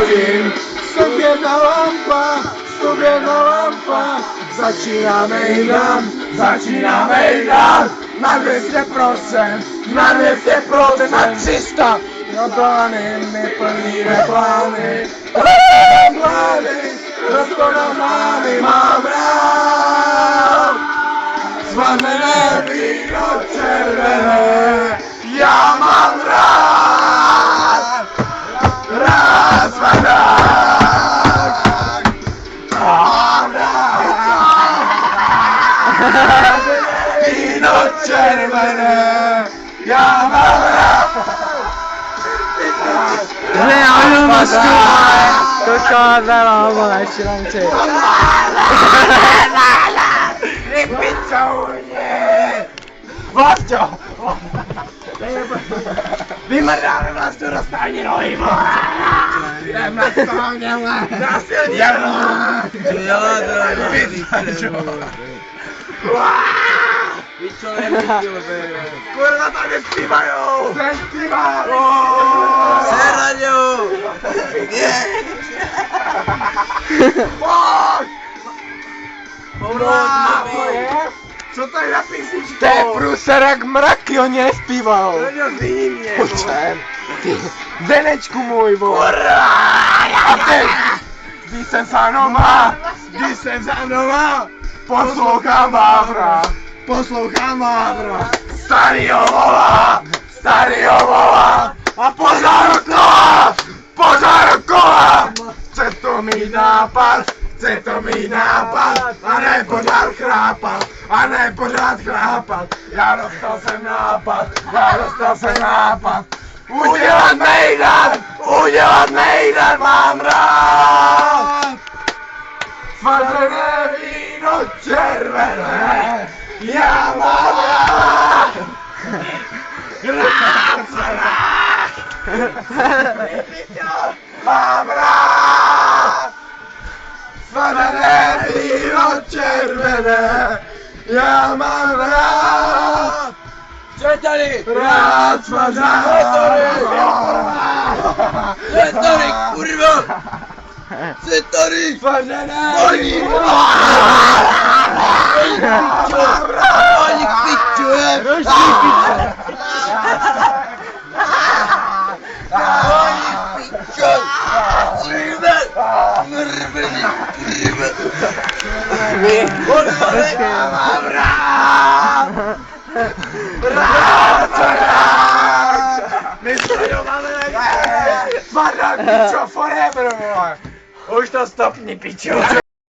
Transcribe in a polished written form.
hodin. 101 lampa, začínáme jdát, na 200%, na 300, no plány, my plníme plány, rozkoná mámy, mám rád, svařené víno červené, já mám rád, víno červené, já mám rád. Reálně masku, to kázala, vole, šilanci. Rypicouně! Vlasto! Vymrdáme Vlasto, dostání nohy, vole! Jdem na stávně, vole! Násilně, kurva, tam nespívajou! Nespívajou! Seraďo! Co to je za písničko? To je průserek mraky, oni nespívajou. Zní mě, Počem, ty, denečku můj, vole. A teď, když jsem za doma, poslouchám Vávra, starýho vola, a pořád dokola, chce to mít nápad, a ne pořád chrápat, já dostal jsem nápad, udělat mejdan mám rád, svařené víno červené, já mám rád, mám rád, svařené víno červené, já mám rád. Co je tady? Rád svařené. Co je tady, kurva? Co je tady? Svařené víno. Ani piču, je? Mám rád! My sledujeme Svadák, pičo, forever, vole! Už to stopni, pičo!